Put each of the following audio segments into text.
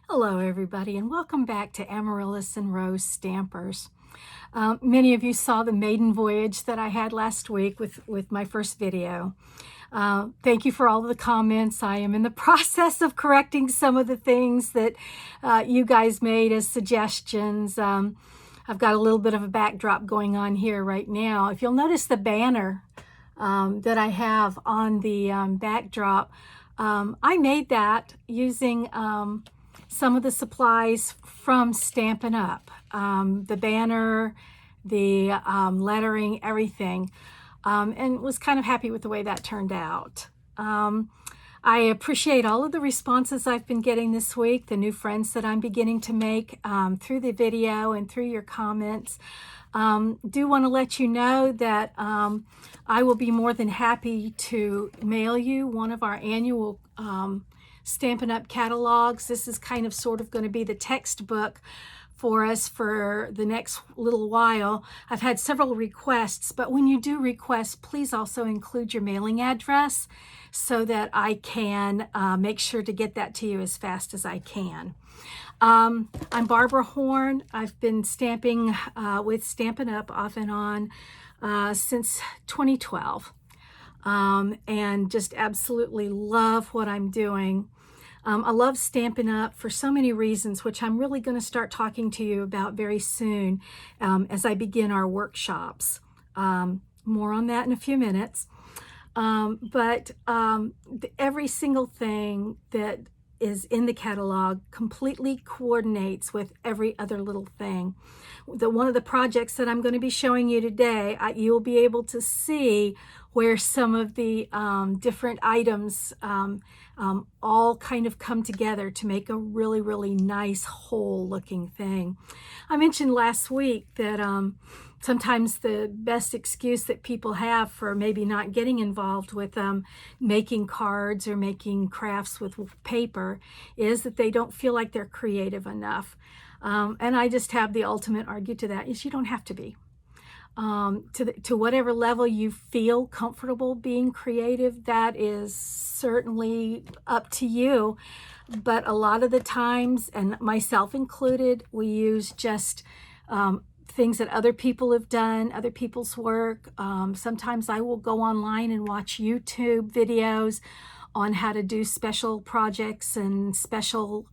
Hello everybody, and welcome back to Amaryllis and Rose Stampers. Many of you saw the maiden voyage that I had last week with my first video. Thank you for all of the comments. I am in the process of correcting some of the things that you guys made as suggestions. I've got a little bit of a backdrop going on here right now. If you'll notice the banner that I have on the backdrop, I made that using some of the supplies from Stampin' Up. The banner, the lettering, everything, and was kind of happy with the way that turned out. I appreciate all of the responses I've been getting this week, the new friends that I'm beginning to make through the video and through your comments. Do want to let you know that I will be more than happy to mail you one of our annual Stampin' Up! Catalogs. This is kind of sort of going to be the textbook for us for the next little while. I've had several requests, but when you do request, please also include your mailing address so that I can make sure to get that to you as fast as I can. I'm Barbara Horn. I've been stamping with Stampin' Up! Off and on since 2012. And just absolutely love what I'm doing. I love Stampin' Up! For so many reasons, which I'm really going to start talking to you about very soon as I begin our workshops. More on that in a few minutes. But every single thing that is in the catalog completely coordinates with every other little thing. One of the projects that I'm going to be showing you today, you'll be able to see where some of the different items all kind of come together to make a really, really nice whole looking thing. I mentioned last week that sometimes the best excuse that people have for maybe not getting involved with making cards or making crafts with paper is that they don't feel like they're creative enough. And I just have the ultimate argue to that is you don't have to be. To whatever level you feel comfortable being creative, that is certainly up to you. But a lot of the times, and myself included, we use just things that other people have done, other people's work. Sometimes I will go online and watch YouTube videos on how to do special projects and special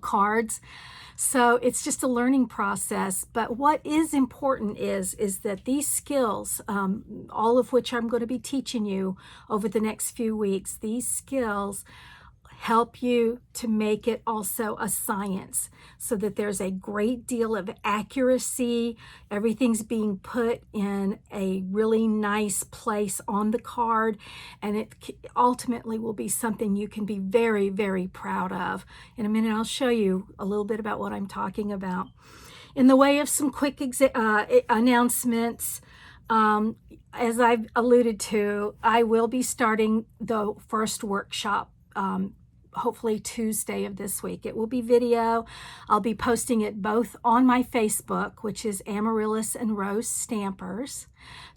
cards. So it's just a learning process. But what is important is that these skills, all of which I'm going to be teaching you over the next few weeks, these skills help you to make it also a science so that there's a great deal of accuracy. Everything's being put in a really nice place on the card, and it ultimately will be something you can be very, very proud of. In a minute, I'll show you a little bit about what I'm talking about. In the way of some quick announcements, as I've alluded to, I will be starting the first workshop hopefully Tuesday of this week. It will be video. I'll be posting it both on my Facebook, which is Amaryllis and Rose Stampers.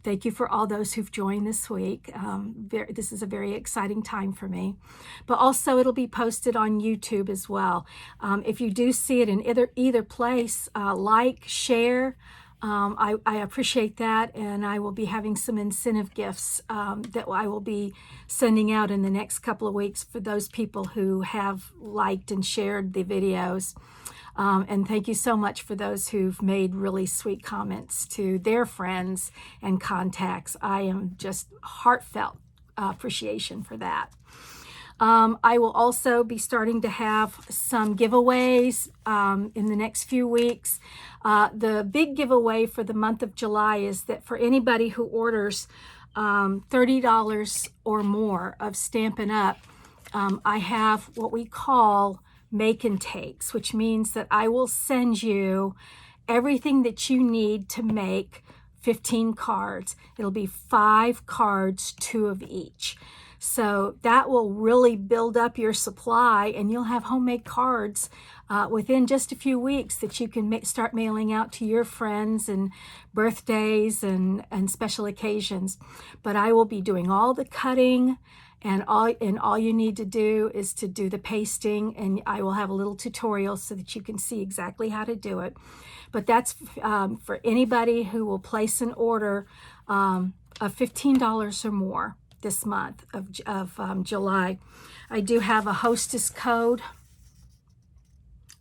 Thank you for all those who've joined this week. This is a very exciting time for me. But also it'll be posted on YouTube as well. If you do see it in either place, like, share. I appreciate that, and I will be having some incentive gifts that I will be sending out in the next couple of weeks for those people who have liked and shared the videos. And thank you so much for those who've made really sweet comments to their friends and contacts. I am just heartfelt appreciation for that. I will also be starting to have some giveaways in the next few weeks. The big giveaway for the month of July is that for anybody who orders $30 or more of Stampin' Up, I have what we call make and takes, which means that I will send you everything that you need to make 15 cards. It'll be 5 cards, 2 of each. So that will really build up your supply, and you'll have homemade cards within just a few weeks that you can start mailing out to your friends and birthdays and special occasions. But I will be doing all the cutting And all you need to do is to do the pasting, and I will have a little tutorial so that you can see exactly how to do it. But that's for anybody who will place an order of $15 or more this month of July. I do have a hostess code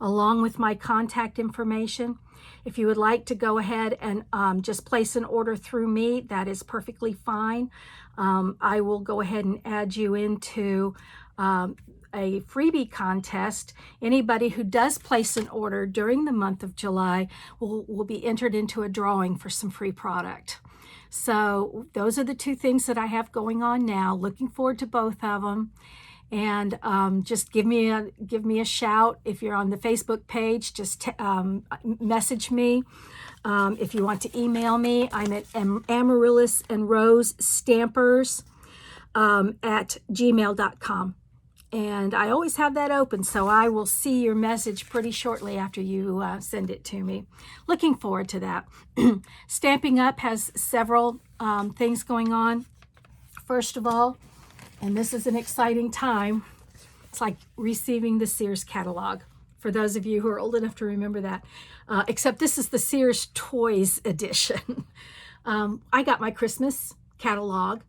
along with my contact information. If you would like to go ahead and just place an order through me, that is perfectly fine. I will go ahead and add you into a freebie contest. Anybody who does place an order during the month of July will be entered into a drawing for some free product. So those are the two things that I have going on now. Looking forward to both of them. And just give me a shout if you're on the Facebook page. Just message me. If you want to email me, I'm at amaryllisandrosestampers at gmail.com. And I always have that open, so I will see your message pretty shortly after you send it to me. Looking forward to that. Stamping Up has several things going on. First of all, and this is an exciting time, it's like receiving the Sears catalog, for those of you who are old enough to remember that. Except this is the Sears Toys edition. I got my Christmas catalog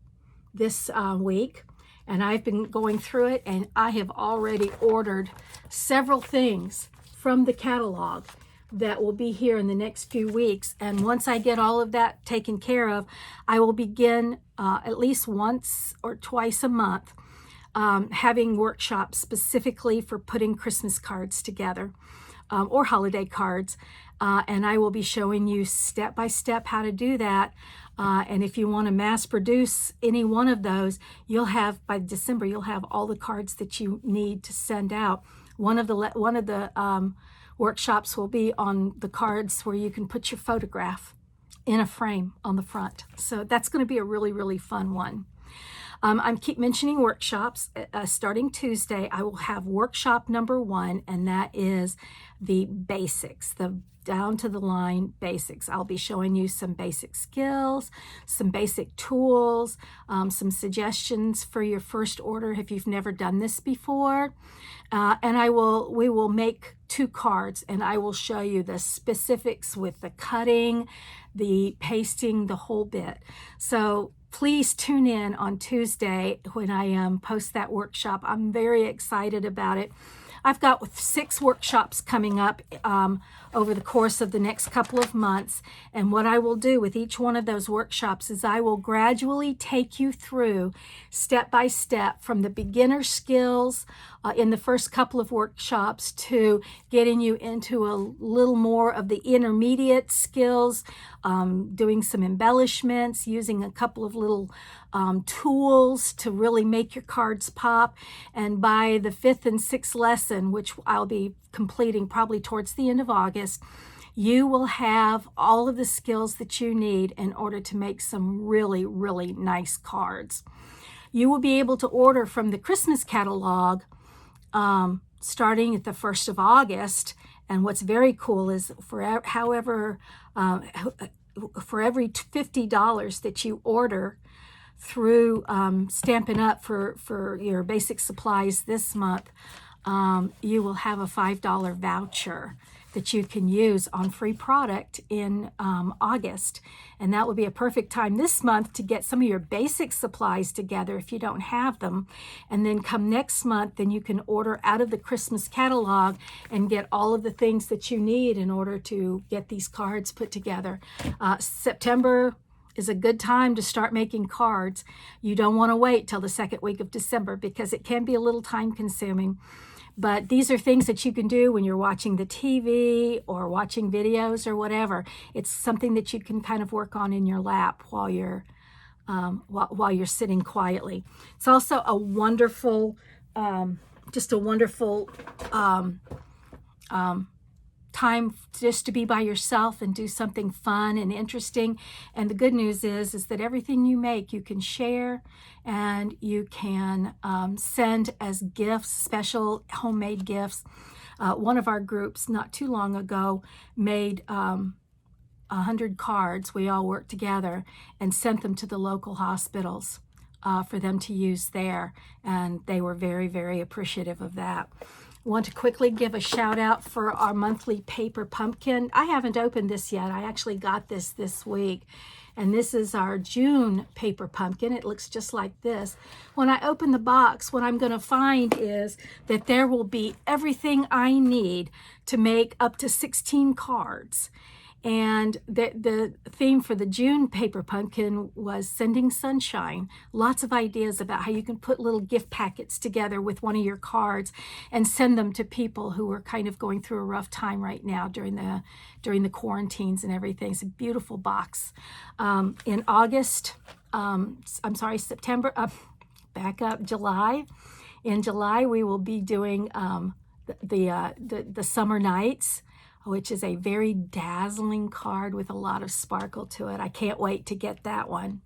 this week, and I've been going through it, and I have already ordered several things from the catalog that will be here in the next few weeks. And once I get all of that taken care of, I will begin at least once or twice a month having workshops specifically for putting Christmas cards together or holiday cards. And I will be showing you step by step how to do that. And if you want to mass produce any one of those, you'll have, by December, you'll have all the cards that you need to send out. One of the workshops will be on the cards where you can put your photograph in a frame on the front. So that's going to be a really, really fun one. I keep mentioning workshops. Starting Tuesday, I will have workshop number 1, and that is the basics, the down to the line basics. I'll be showing you some basic skills, some basic tools, some suggestions for your first order if you've never done this before. And we will make 2 cards, and I will show you the specifics with the cutting, the pasting, the whole bit. So please tune in on Tuesday when I post that workshop. I'm very excited about it. I've got 6 workshops coming up over the course of the next couple of months. And what I will do with each one of those workshops is I will gradually take you through step by step from the beginner skills in the first couple of workshops to getting you into a little more of the intermediate skills, doing some embellishments, using a couple of little tools to really make your cards pop. And by the 5th and 6th lesson, which I'll be completing probably towards the end of August, you will have all of the skills that you need in order to make some really, really nice cards. You will be able to order from the Christmas catalog starting at the 1st of August. And what's very cool is for every $50 that you order through Stampin' Up! for your basic supplies this month, you will have a $5 voucher that you can use on free product in August. And that will be a perfect time this month to get some of your basic supplies together if you don't have them. And then come next month, then you can order out of the Christmas catalog and get all of the things that you need in order to get these cards put together. September is a good time to start making cards. You don't want to wait till the 2nd week of December because it can be a little time consuming. But these are things that you can do when you're watching the TV or watching videos or whatever. It's something that you can kind of work on in your lap while you're sitting quietly. It's also a wonderful, time just to be by yourself and do something fun and interesting. And the good news is that everything you make, you can share and you can send as gifts, special homemade gifts. One of our groups not too long ago made 100 cards. We all worked together and sent them to the local hospitals for them to use there, and they were very, very appreciative of that. I want to quickly give a shout out for our monthly paper pumpkin. I haven't opened this yet. I actually got this week. And this is our June paper pumpkin. It looks just like this. When I open the box, what I'm going to find is that there will be everything I need to make up to 16 cards. And the theme for the June paper pumpkin was sending sunshine. Lots of ideas about how you can put little gift packets together with one of your cards and send them to people who are kind of going through a rough time right now during the quarantines and everything. It's a beautiful box. In August, September, back up, July. In July, we will be doing the Summer Nights, which is a very dazzling card with a lot of sparkle to it. I can't wait to get that one.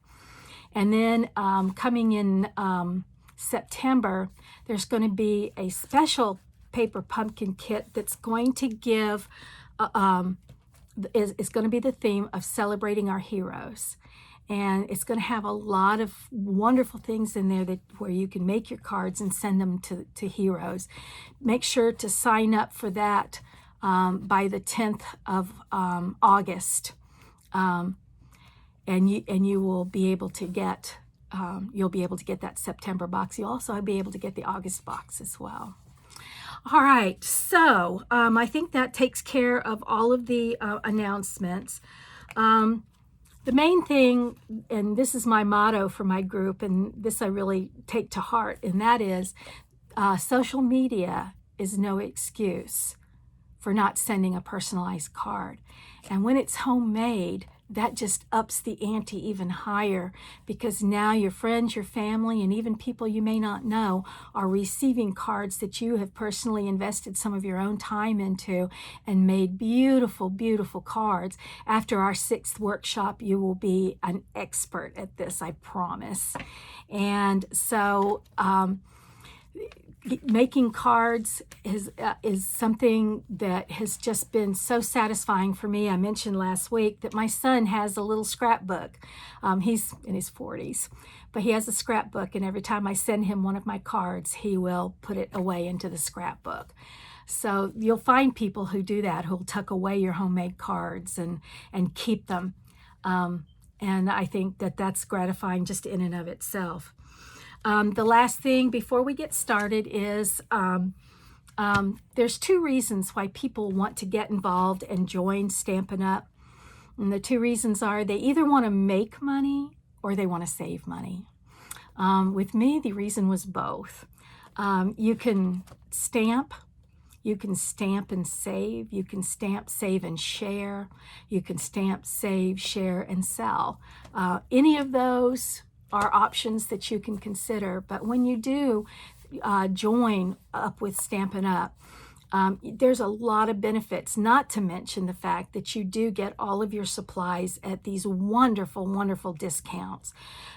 And then coming in September, there's going to be a special paper pumpkin kit that's going to give, is going to be the theme of celebrating our heroes. And it's going to have a lot of wonderful things in there where you can make your cards and send them to heroes. Make sure to sign up for that by the 10th of August, and you will be able to get that September box. You'll also be able to get the August box as well. All right, so I think that takes care of all of the announcements. The main thing, and this is my motto for my group, and this I really take to heart, and that is social media is no excuse for not sending a personalized card. And when it's homemade, that just ups the ante even higher, because now your friends, your family, and even people you may not know are receiving cards that you have personally invested some of your own time into and made beautiful, beautiful cards. After our 6th workshop, you will be an expert at this, I promise. And so making cards is something that has just been so satisfying for me. I mentioned last week that my son has a little scrapbook. He's in his 40s, but he has a scrapbook, and every time I send him one of my cards, he will put it away into the scrapbook. So you'll find people who do that, who'll tuck away your homemade cards and keep them. And I think that that's gratifying just in and of itself. The last thing before we get started is there's 2 reasons why people want to get involved and join Stampin' Up. And the 2 reasons are they either want to make money or they want to save money. With me, the reason was both. You can stamp and save. You can stamp, save, and share. You can stamp, save, share, and sell. Any of those are options that you can consider. But when you do join up with Stampin' Up, there's a lot of benefits, not to mention the fact that you do get all of your supplies at these wonderful, wonderful discounts.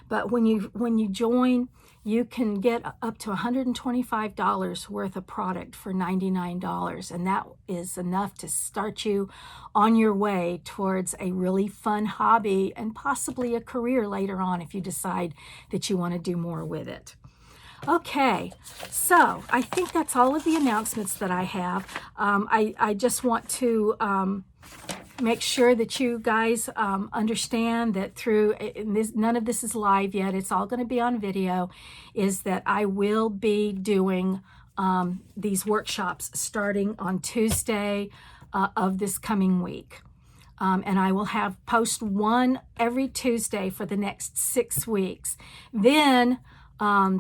But when you join, you can get up to $125 worth of product for $99, and that is enough to start you on your way towards a really fun hobby and possibly a career later on if you decide that you want to do more with it. Okay, so I think that's all of the announcements that I have. I just want to make sure that you guys understand that none of this is live yet, it's all going to be on video, is that I will be doing these workshops starting on Tuesday of this coming week. And I will post one every Tuesday for the next 6 weeks. Then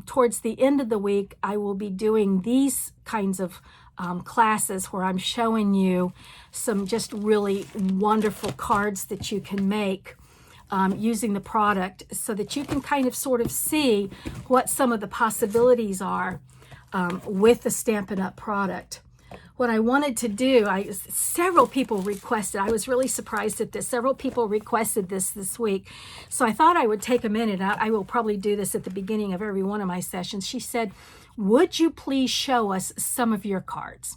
towards the end of the week, I will be doing these kinds of classes where I'm showing you some just really wonderful cards that you can make using the product, so that you can kind of sort of see what some of the possibilities are with the Stampin' Up! Product. What I wanted to do, several people requested, I was really surprised at this, several people requested this week. So I thought I would take a minute, I will probably do this at the beginning of every one of my sessions. She said, would you please show us some of your cards?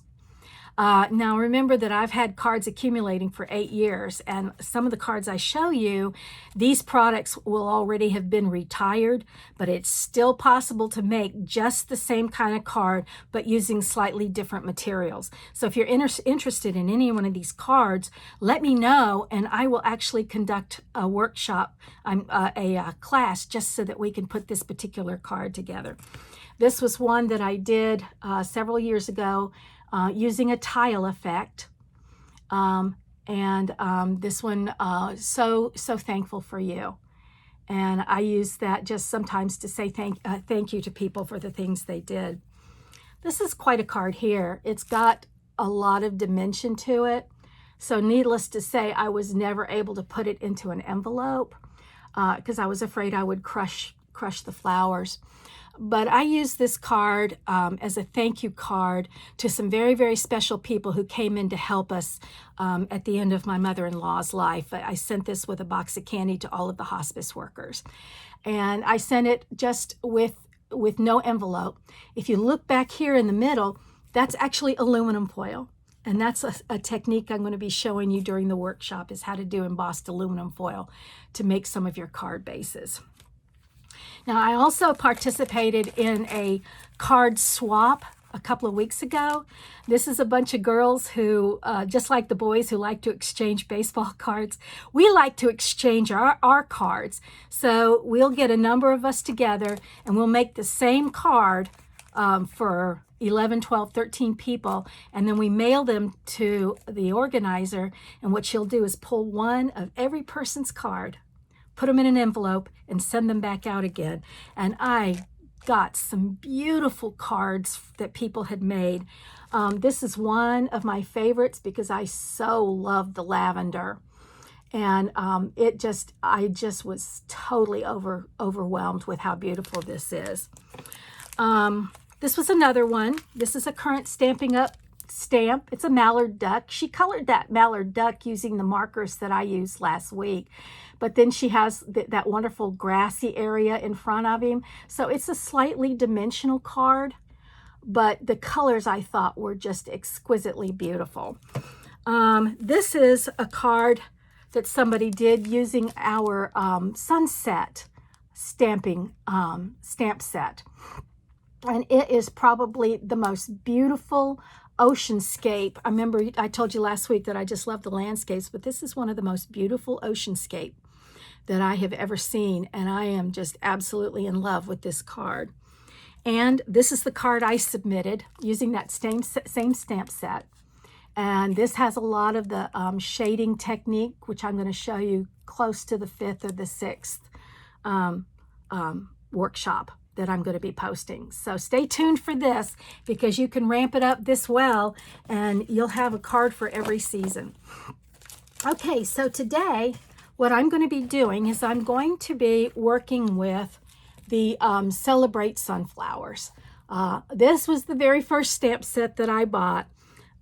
Now remember that I've had cards accumulating for 8 years, and some of the cards I show you, these products will already have been retired, but it's still possible to make just the same kind of card, but using slightly different materials. So if you're interested in any one of these cards, let me know, and I will actually conduct a workshop, a class, just so that we can put this particular card together. This was one that I did several years ago, using a tile effect. This one, so thankful for you. And I use that just sometimes to say thank you to people for the things they did. This is quite a card here. It's got a lot of dimension to it. So needless to say, I was never able to put it into an envelope because I was afraid I would crush the flowers. But I use this card as a thank you card to some very, very special people who came in to help us at the end of my mother-in-law's life. I sent this with a box of candy to all of the hospice workers. And I sent it just with no envelope. If you look back here in the middle, that's actually aluminum foil. And that's a technique I'm going to be showing you during the workshop, is how to do embossed aluminum foil to make some of your card bases. Now, I also participated in a card swap a couple of weeks ago. This is a bunch of girls who, just like the boys who like to exchange baseball cards, we like to exchange our cards. So we'll get a number of us together and we'll make the same card for 11, 12, 13 people, and then we mail them to the organizer, and what she'll do is pull one of every person's card, put them in an envelope, and send them back out again. And I got some beautiful cards that people had made. This is one of my favorites because I so love the lavender. And I just was totally overwhelmed with how beautiful this is. This was another one. This is a current Stampin' Up stamp. It's a mallard duck. She colored that mallard duck using the markers that I used last week. But then she has that wonderful grassy area in front of him. So it's a slightly dimensional card, but the colors I thought were just exquisitely beautiful. This is a card that somebody did using our sunset stamping stamp set. And it is probably the most beautiful oceanscape. I remember I told you last week that I just love the landscapes, but this is one of the most beautiful oceanscape that I have ever seen, and I am just absolutely in love with this card. And this is the card I submitted using that same stamp set. And this has a lot of the shading technique, which I'm going to show you close to the 5th or the 6th workshop that I'm going to be posting. So stay tuned for this, because you can ramp it up this well and you'll have a card for every season. Okay, so today what I'm going to be doing is I'm going to be working with the Celebrate Sunflowers. This was the very first stamp set that I bought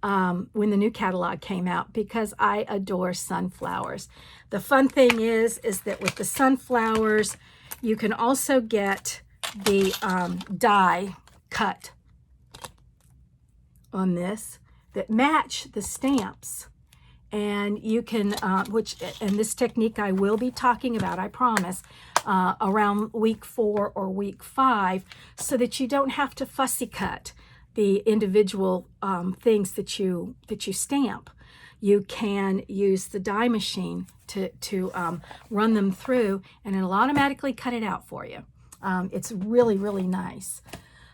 when the new catalog came out, because I adore sunflowers. The fun thing is that with the sunflowers, you can also get the die cut on this that match the stamps. And you can, and this technique I will be talking about, I promise, around week 4 or week 5, so that you don't have to fussy cut the individual things that you stamp. You can use the die machine to run them through, and it'll automatically cut it out for you. It's really, really nice.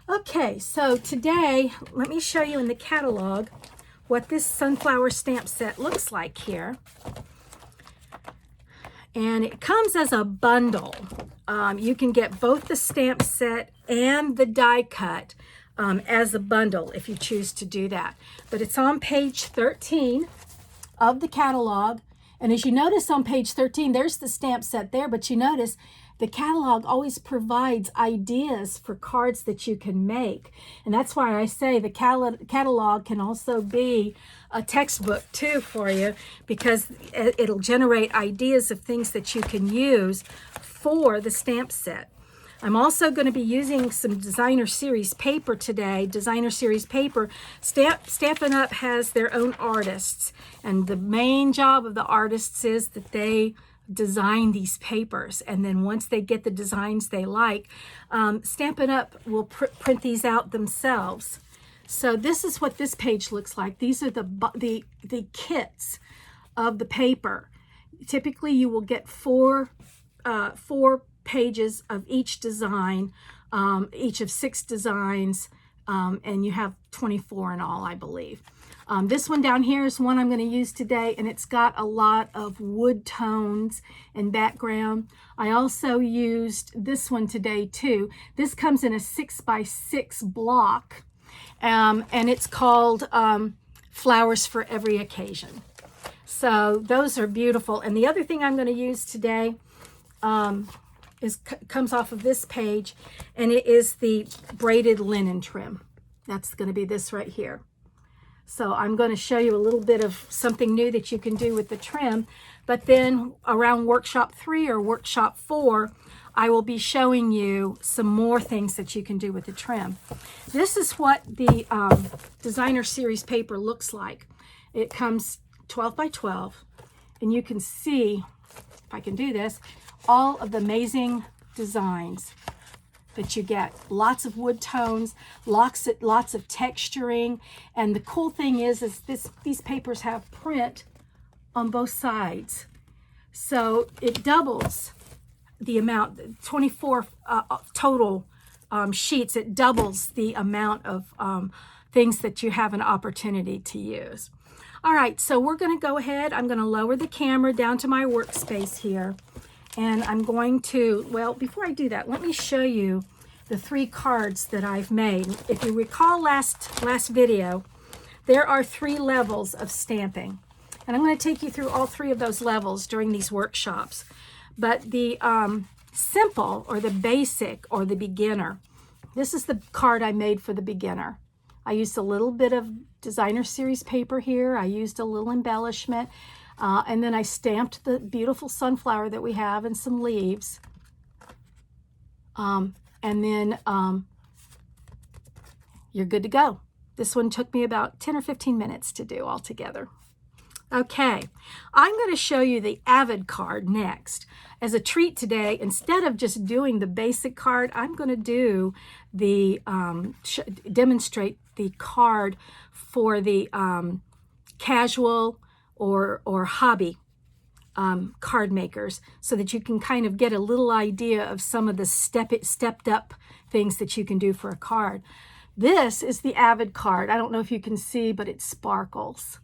Okay, so today, let me show you in the catalog what this sunflower stamp set looks like here. And it comes as a bundle. You can get both the stamp set and the die cut as a bundle if you choose to do that. But it's on page 13 of the catalog. And as you notice on page 13, there's the stamp set there, but you notice the catalog always provides ideas for cards that you can make. And that's why I say the catalog can also be a textbook too for you, because it'll generate ideas of things that you can use for the stamp set. I'm also going to be using some Designer Series paper today. Designer Series paper. Stampin' Up! Has their own artists. And the main job of the artists is that they design these papers. And then once they get the designs they like, Stampin' Up! Will print these out themselves. So this is what this page looks like. These are the kits of the paper. Typically, you will get four pages of each design, each of 6 designs, and you have 24 in all, I believe. This one down here is one I'm going to use today, and it's got a lot of wood tones and background. I also used this one today too. This comes in a 6x6 block, and it's called Flowers for Every Occasion. So those are beautiful. And the other thing I'm going to use today comes off of this page, and it is the braided linen trim. That's going to be this right here. So I'm going to show you a little bit of something new that you can do with the trim, but then around workshop 3 or workshop 4, I will be showing you some more things that you can do with the trim. This is what the Designer Series paper looks like. It comes 12 by 12, and you can see, if I can do this, all of the amazing designs that you get. Lots of wood tones, lots of texturing, and the cool thing is these papers have print on both sides, so it doubles the amount. 24 total sheets. It doubles the amount of things that you have an opportunity to use. All right, so we're going to go ahead. I'm going to lower the camera down to my workspace here. And I'm going to, well, before I do that, let me show you the 3 cards that I've made. If you recall last video, there are 3 levels of stamping. And I'm going to take you through all 3 of those levels during these workshops. But the simple, or the basic, or the beginner, this is the card I made for the beginner. I used a little bit of Designer Series paper here. I used a little embellishment. And then I stamped the beautiful sunflower that we have and some leaves. And then you're good to go. This one took me about 10 or 15 minutes to do altogether. Okay, I'm going to show you the Avid card next. As a treat today, instead of just doing the basic card, I'm going to do the demonstrate the card for the casual or hobby card makers, so that you can kind of get a little idea of some of the stepped up things that you can do for a card. This is the Avid card. I don't know if you can see, but it sparkles.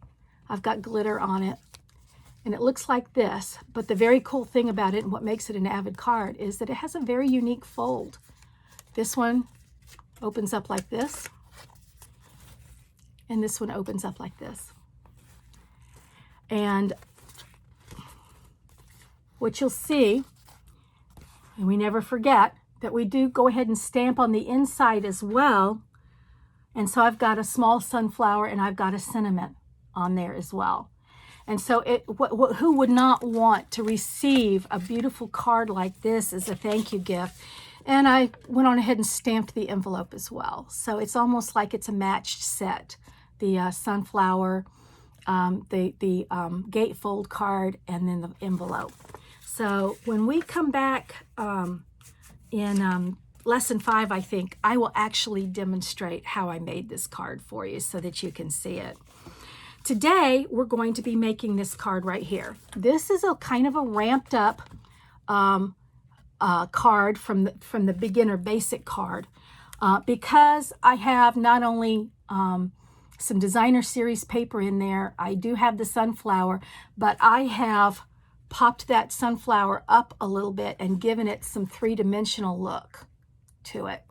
I've got glitter on it, and it looks like this. But the very cool thing about it, and what makes it an Avid card, is that it has a very unique fold. This one opens up like this, and this one opens up like this. And what you'll see, and we never forget, that we do go ahead and stamp on the inside as well. And so I've got a small sunflower, and I've got a sentiment on there as well. And so who would not want to receive a beautiful card like this as a thank you gift? And I went on ahead and stamped the envelope as well. So it's almost like it's a matched set. The sunflower, the gatefold card, and then the envelope. So when we come back in lesson 5, I think, I will actually demonstrate how I made this card for you so that you can see it. Today, we're going to be making this card right here. This is a kind of a ramped up card from the beginner basic card, because I have not only some Designer Series paper in there, I do have the sunflower, but I have popped that sunflower up a little bit and given it some 3-dimensional look to it.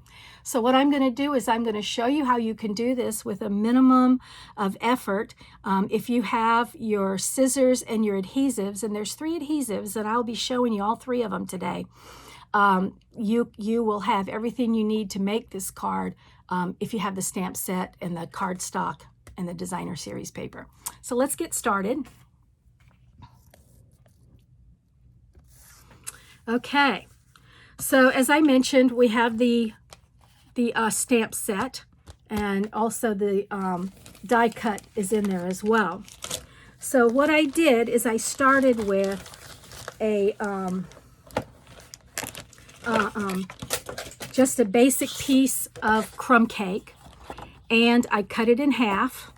So what I'm going to do is I'm going to show you how you can do this with a minimum of effort. If you have your scissors and your adhesives, and there's 3 adhesives, and I'll be showing you all 3 of them today, you will have everything you need to make this card if you have the stamp set and the cardstock and the Designer Series paper. So let's get started. Okay. So as I mentioned, we have the stamp set, and also the die cut is in there as well. So what I did is I started with a just a basic piece of crumb cake, and I cut it in half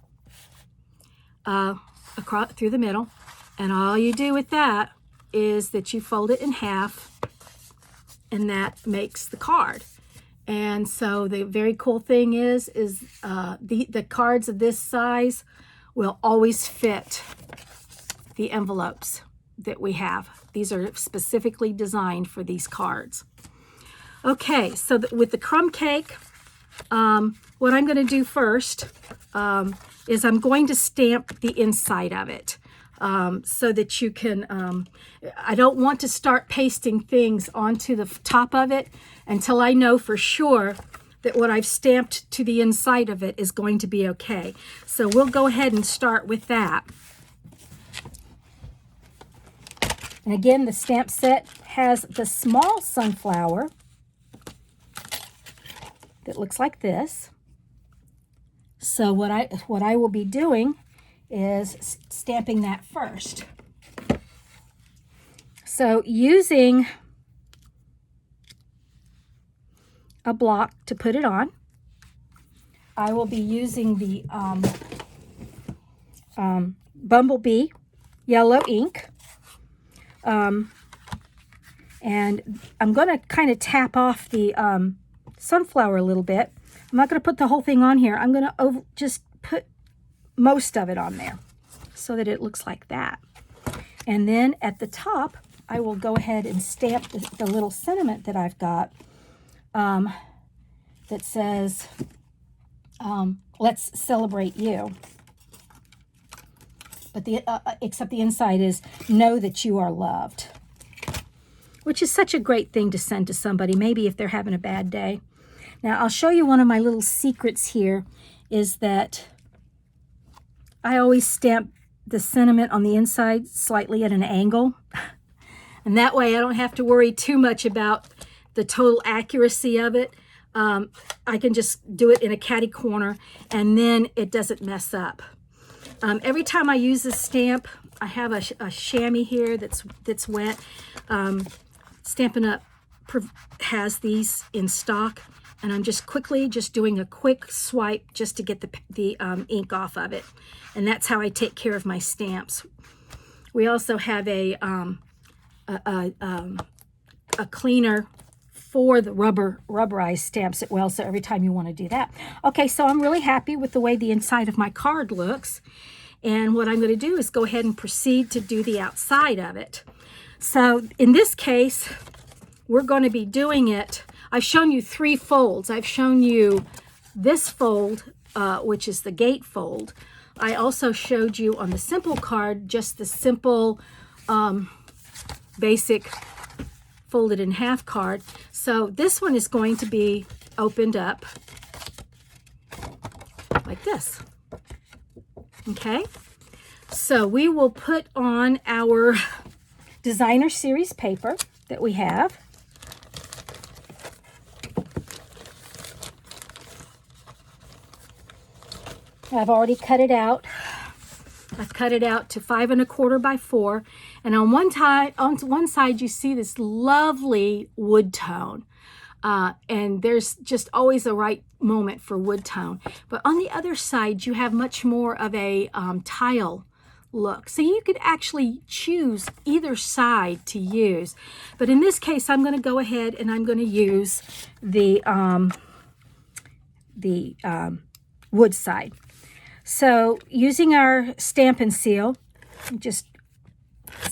across through the middle. And all you do with that is that you fold it in half, and that makes the card. And so the very cool thing is the cards of this size will always fit the envelopes that we have. These are specifically designed for these cards. Okay, so with the crumb cake, what I'm going to do first is I'm going to stamp the inside of it. So that you can, I don't want to start pasting things onto the top of it until I know for sure that what I've stamped to the inside of it is going to be okay. So we'll go ahead and start with that. And again, the stamp set has the small sunflower that looks like this. So what I will be doing is stamping that first. So using a block to put it on, I will be using the Bumblebee yellow ink. And I'm going to kind of tap off the sunflower a little bit. I'm not going to put the whole thing on here. I'm going to just put most of it on there so that it looks like that. And then at the top, I will go ahead and stamp the little sentiment that I've got that says, let's celebrate you. But except the inside is, know that you are loved, which is such a great thing to send to somebody, maybe if they're having a bad day. Now, I'll show you one of my little secrets here is that I always stamp the sentiment on the inside slightly at an angle. And that way I don't have to worry too much about the total accuracy of it. I can just do it in a catty corner, and then it doesn't mess up. Every time I use this stamp, I have a chamois here that's wet. Stampin' Up! Has these in stock, and I'm just quickly doing a quick swipe just to get the ink off of it. And that's how I take care of my stamps. We also have a cleaner for the rubberized stamps as well, so every time you want to do that. Okay, so I'm really happy with the way the inside of my card looks. And what I'm going to do is go ahead and proceed to do the outside of it. So in this case, we're going to be doing it. I've shown you 3 folds. I've shown you this fold, which is the gate fold. I also showed you on the simple card just the simple basic folded in half card. So this one is going to be opened up like this. Okay, so we will put on our designer series paper that we have. I've already cut it out. I've cut it out to 5 1/4 by 4, and on one side you see this lovely wood tone, and there's just always a right moment for wood tone. But on the other side you have much more of a tile look, so you could actually choose either side to use. But in this case, I'm going to go ahead and I'm going to use the wood side. So using our Stampin' Seal, it's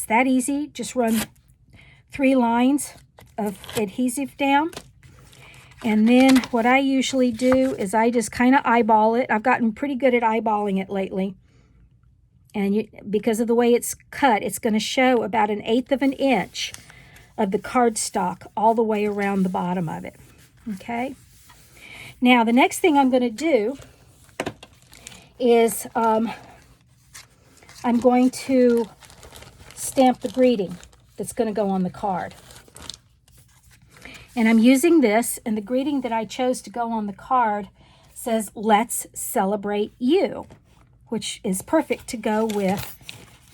that easy. Just run 3 lines of adhesive down. And then what I usually do is I just kind of eyeball it. I've gotten pretty good at eyeballing it lately. And because of the way it's cut, it's going to show about 1/8 of an inch of the cardstock all the way around the bottom of it. Okay? Now, the next thing I'm going to do is I'm going to stamp the greeting that's going to go on the card. And I'm using this, and the greeting that I chose to go on the card says, "Let's celebrate you," which is perfect to go with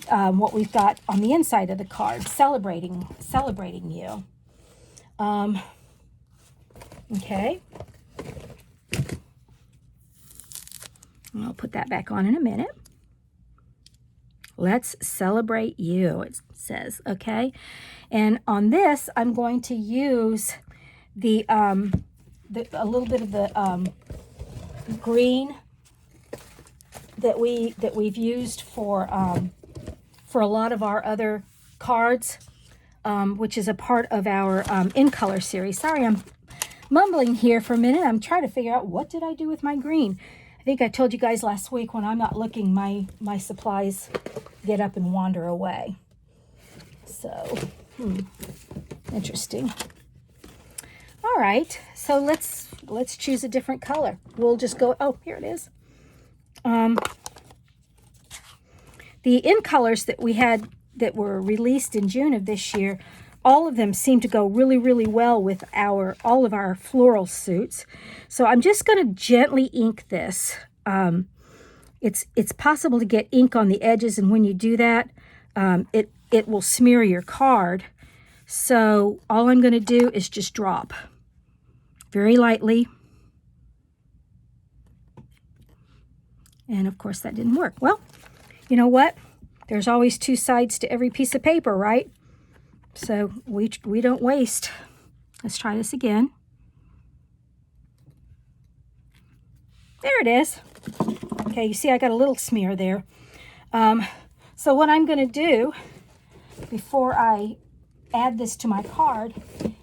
what we've got on the inside of the card, celebrating you. Okay. And I'll put that back on in a minute. Let's celebrate you, it says, okay? And on this, I'm going to use a little bit of the green that we've used for a lot of our other cards, which is a part of our In Color series. Sorry, I'm mumbling here for a minute. I'm trying to figure out what did I do with my green. I think I told you guys last week, when I'm not looking, my supplies get up and wander away. So, interesting. All right, so let's choose a different color. We'll just go, oh, here it is. The In Colors that we had that were released in June of this year, all of them seem to go really, really well with all of our floral suits. So I'm just going to gently ink this. It's possible to get ink on the edges, and when you do that, it will smear your card. So all I'm going to do is just drop very lightly. And of course that didn't work. Well, you know what? There's always two sides to every piece of paper, right? So we don't waste. Let's try this again. There it is. Okay, you see I got a little smear there. So what I'm going to do before I add this to my card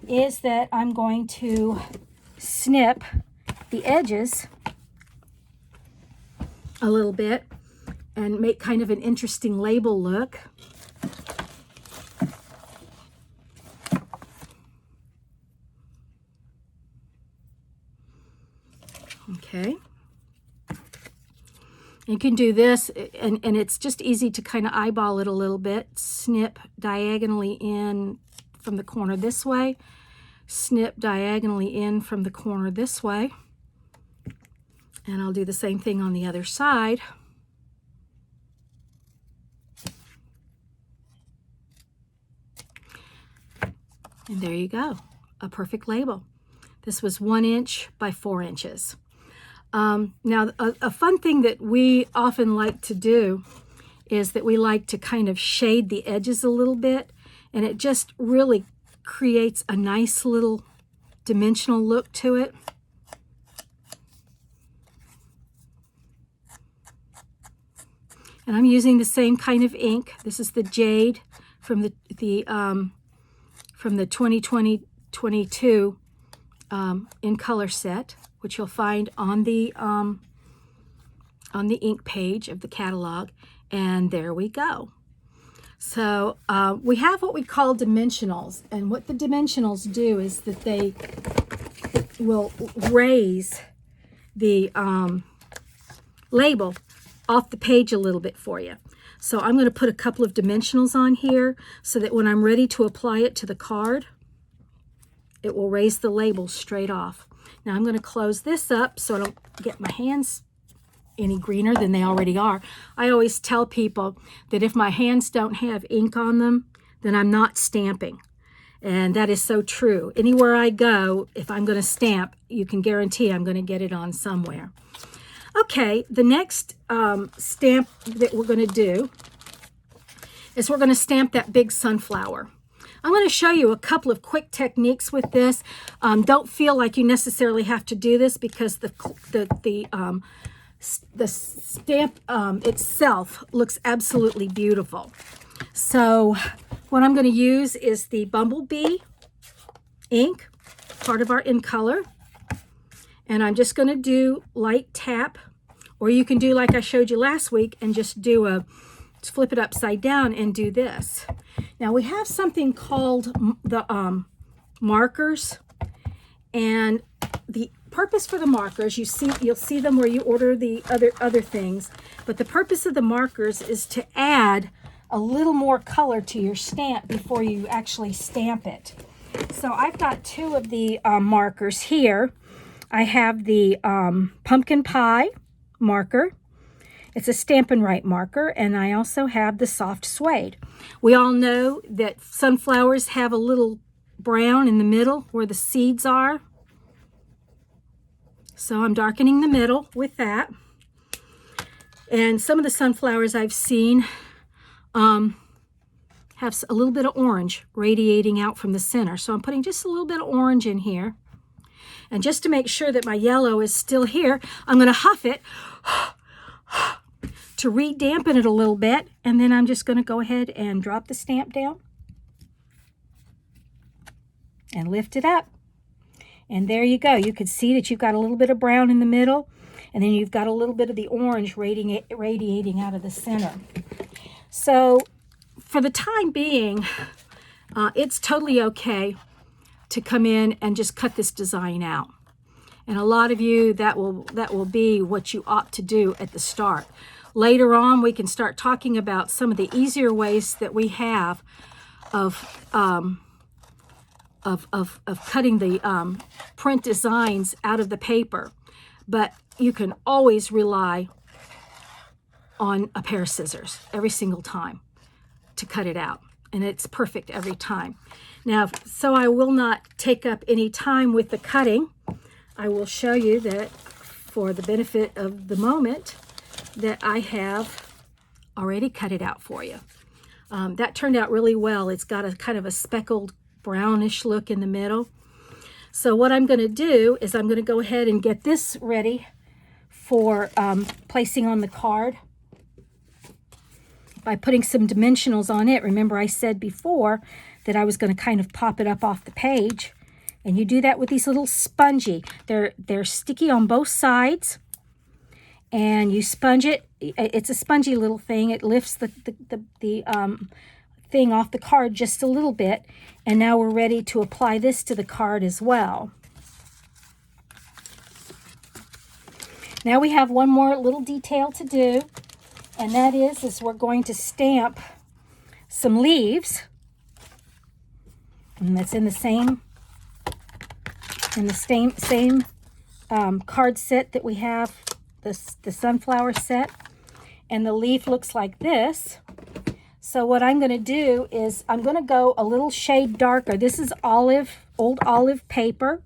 is that I'm going to snip the edges a little bit and make kind of an interesting label look. Okay. You can do this, and it's just easy to kind of eyeball it a little bit. Snip diagonally in from the corner this way. Snip diagonally in from the corner this way. And I'll do the same thing on the other side. And there you go, a perfect label. This was 1 inch by 4 inches. Now, a fun thing that we often like to do is that we like to kind of shade the edges a little bit, and it just really creates a nice little dimensional look to it. And I'm using the same kind of ink. This is the Jade from the 2020-22 In Color set, which you'll find on the ink page of the catalog. And there we go. So we have what we call dimensionals, and what the dimensionals do is that they will raise the label off the page a little bit for you. So I'm going to put a couple of dimensionals on here so that when I'm ready to apply it to the card, it will raise the label straight off. Now I'm going to close this up so I don't get my hands any greener than they already are. I always tell people that if my hands don't have ink on them, then I'm not stamping. And that is so true. Anywhere I go, if I'm going to stamp, you can guarantee I'm going to get it on somewhere. Okay, the next stamp that we're going to do is we're going to stamp that big sunflower. I'm going to show you a couple of quick techniques with this. Don't feel like you necessarily have to do this because the stamp itself looks absolutely beautiful. So what I'm going to use is the Bumblebee ink, part of our In Color. And I'm just going to do light tap, or you can do like I showed you last week and just do flip it upside down and do this. Now we have something called the markers, and the purpose for the markers, you'll see them where you order the other things, but the purpose of the markers is to add a little more color to your stamp before you actually stamp it. So I've got two of the markers here. I have the pumpkin pie marker. It's a Stampin' Right marker, and I also have the soft suede. We all know that sunflowers have a little brown in the middle where the seeds are. So I'm darkening the middle with that. And some of the sunflowers I've seen have a little bit of orange radiating out from the center. So I'm putting just a little bit of orange in here. And just to make sure that my yellow is still here, I'm going to huff it to re-dampen it a little bit. And then I'm just going to go ahead and drop the stamp down and lift it up. And there you go. You can see that you've got a little bit of brown in the middle, and then you've got a little bit of the orange radiating out of the center. So for the time being, it's totally okay to come in and just cut this design out. And a lot of you, that will be what you ought to do at the start. Later on, we can start talking about some of the easier ways that we have of cutting the print designs out of the paper. But you can always rely on a pair of scissors every single time to cut it out. And it's perfect every time. Now, so I will not take up any time with the cutting. I will show you that for the benefit of the moment that I have already cut it out for you. That turned out really well. It's got a kind of a speckled brownish look in the middle. So what I'm going to do is I'm going to go ahead and get this ready for placing on the card by putting some dimensionals on it. Remember, I said before that I was going to kind of pop it up off the page. And you do that with these little spongy. They're sticky on both sides. And you sponge it. It's a spongy little thing. It lifts the thing off the card just a little bit. And now we're ready to apply this to the card as well. Now we have one more little detail to do. And that is we're going to stamp some leaves. And that's in the same card set that we have, the sunflower set. And the leaf looks like this. So what I'm going to do is I'm going to go a little shade darker. This is old olive paper,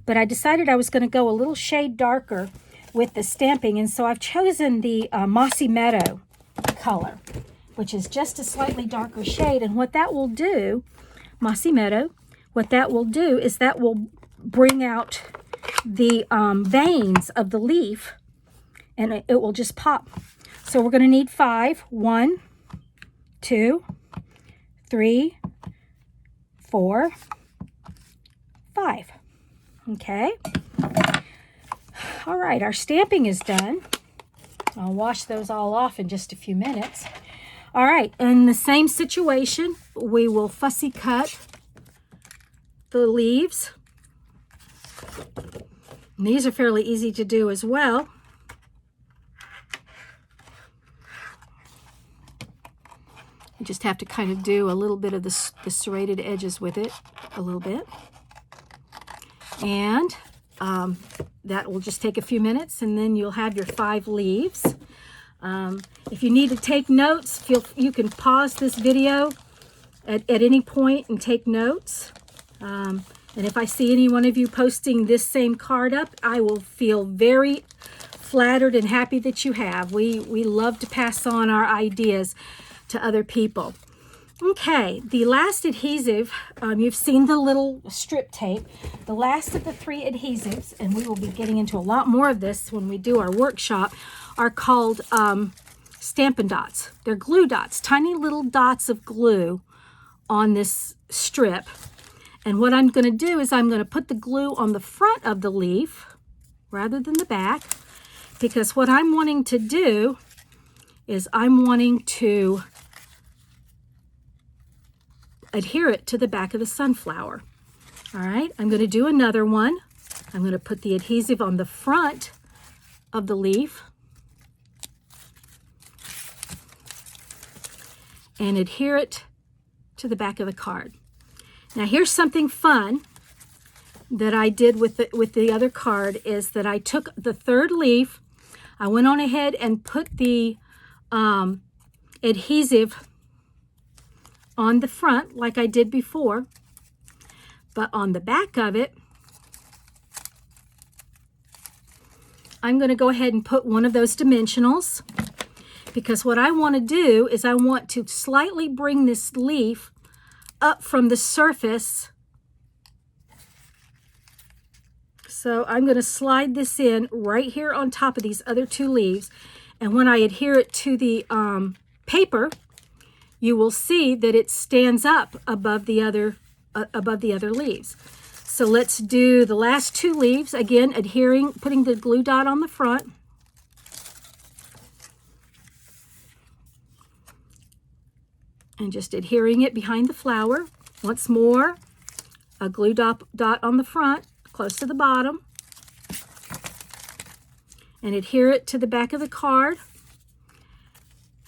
but I decided I was going to go a little shade darker with the stamping. And so I've chosen the Mossy Meadow color, which is just a slightly darker shade. And what that will do, Mossy Meadow, what that will do is that will bring out the veins of the leaf, and it will just pop. So we're going to need 5. 1, 2, 3, 4, 5. Okay. All right, our stamping is done. I'll wash those all off in just a few minutes. All right, in the same situation, we will fussy cut the leaves. And these are fairly easy to do as well. You just have to kind of do a little bit of the serrated edges with it, a little bit. And that will just take a few minutes, and then you'll have your 5 leaves. If you need to take notes, you can pause this video at any point and take notes. And if I see any one of you posting this same card up, I will feel very flattered and happy that you have. We love to pass on our ideas to other people. Okay, the last adhesive, you've seen the little strip tape. The last of the 3 adhesives, and we will be getting into a lot more of this when we do our workshop, are called Stampin' Dots. They're glue dots, tiny little dots of glue on this strip. And what I'm going to do is I'm going to put the glue on the front of the leaf rather than the back, because what I'm wanting to do is I'm wanting to adhere it to the back of the sunflower. All right, I'm going to do another one. I'm going to put the adhesive on the front of the leaf and adhere it to the back of the card. Now here's something fun that I did with the other card, is that I took the third leaf, I went on ahead and put the adhesive on the front like I did before, but on the back of it, I'm going to go ahead and put one of those dimensionals, because what I want to do is I want to slightly bring this leaf up from the surface. So I'm going to slide this in right here on top of these other two leaves. And when I adhere it to the paper, you will see that it stands up above the other leaves. So let's do the last two leaves. Again, adhering, putting the glue dot on the front. And just adhering it behind the flower. Once more, a glue dot on the front, close to the bottom. And adhere it to the back of the card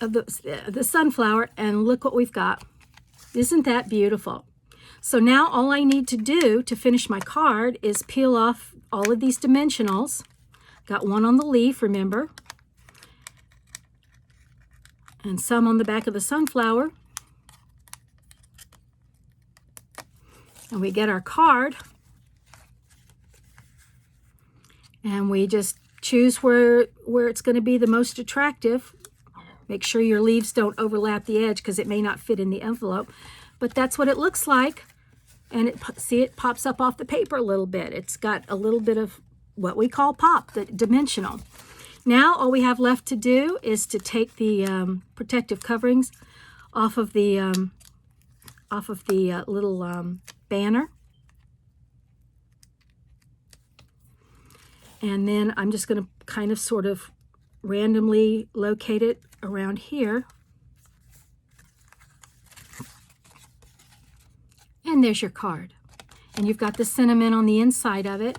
of the sunflower, and look what we've got. Isn't that beautiful? So now all I need to do to finish my card is peel off all of these dimensionals. Got one on the leaf, remember, and some on the back of the sunflower. And we get our card, and we just choose where it's going to be the most attractive. Make sure your leaves don't overlap the edge, because it may not fit in the envelope. But that's what it looks like. And see, it pops up off the paper a little bit. It's got a little bit of what we call pop, the dimensional. Now all we have left to do is to take the protective coverings off of the little banner. And then I'm just going to kind of sort of randomly locate it around here. And there's your card. And you've got the sentiment on the inside of it.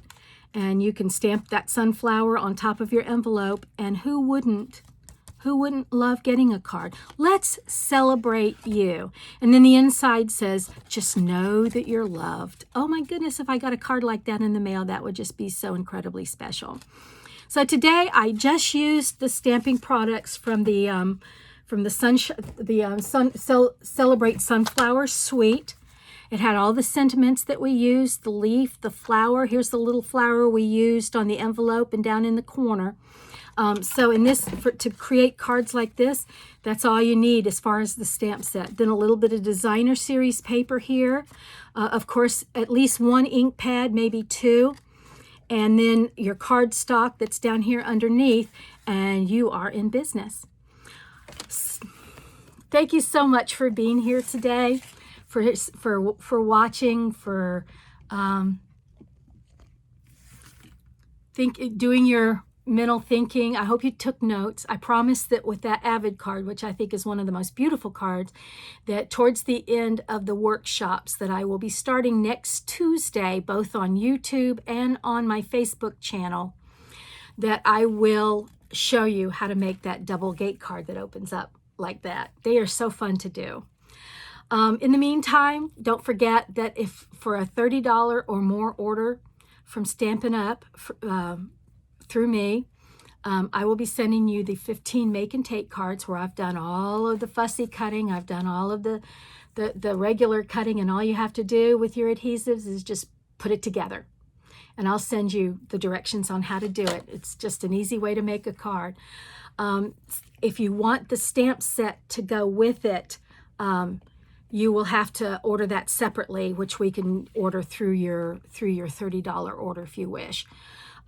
And you can stamp that sunflower on top of your envelope. And who wouldn't love getting a card? Let's celebrate you. And then the inside says, just know that you're loved. Oh my goodness, if I got a card like that in the mail, that would just be so incredibly special. So today I just used the stamping products from the Celebrate Sunflower Suite. It had all the sentiments that we used, the leaf, the flower. Here's the little flower we used on the envelope and down in the corner. So in this, to create cards like this, that's all you need as far as the stamp set. Then a little bit of designer series paper here. Of course, at least one ink pad, maybe two. And then your cardstock that's down here underneath, and you are in business. Thank you so much for being here today, for watching, for doing your mental thinking. I hope you took notes. I promise that with that Avid card, which I think is one of the most beautiful cards, that towards the end of the workshops that I will be starting next Tuesday, both on YouTube and on my Facebook channel, that I will show you how to make that double gate card that opens up like that. They are so fun to do. In the meantime, don't forget that if for a $30 or more order from Stampin' Up! Through me, I will be sending you the 15 make and take cards where I've done all of the fussy cutting. I've done all of the regular cutting, and all you have to do with your adhesives is just put it together. And I'll send you the directions on how to do it. It's just an easy way to make a card. If you want the stamp set to go with it, you will have to order that separately, which we can order through your $30 order if you wish.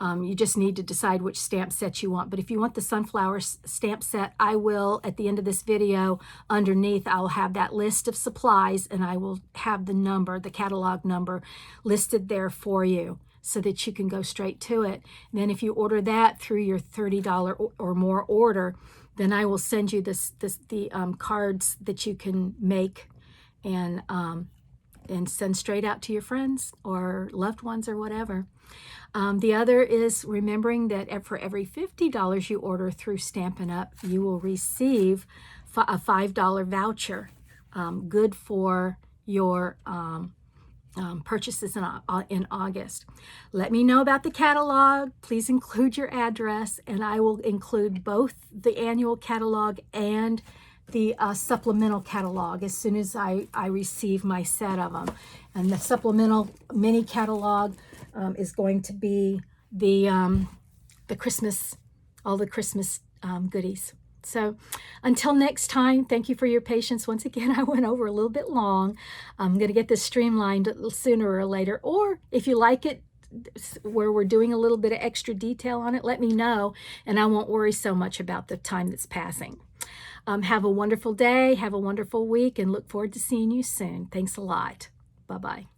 You just need to decide which stamp set you want. But if you want the sunflower stamp set, I will, at the end of this video, underneath, I'll have that list of supplies, and I will have the number, the catalog number, listed there for you so that you can go straight to it. And then if you order that through your $30 or more order, then I will send you the cards that you can make and send straight out to your friends or loved ones or whatever. The other is remembering that for every $50 you order through Stampin' Up, you will receive a $5 voucher, good for your purchases in August. Let me know about the catalog. Please include your address, and I will include both the annual catalog and the supplemental catalog as soon as I receive my set of them. And the supplemental mini catalog is going to be the Christmas, all the Christmas goodies. So until next time, thank you for your patience. Once again, I went over a little bit long. I'm going to get this streamlined sooner or later. Or if you like it, where we're doing a little bit of extra detail on it, let me know, and I won't worry so much about the time that's passing. Have a wonderful day, have a wonderful week, and look forward to seeing you soon. Thanks a lot. Bye-bye.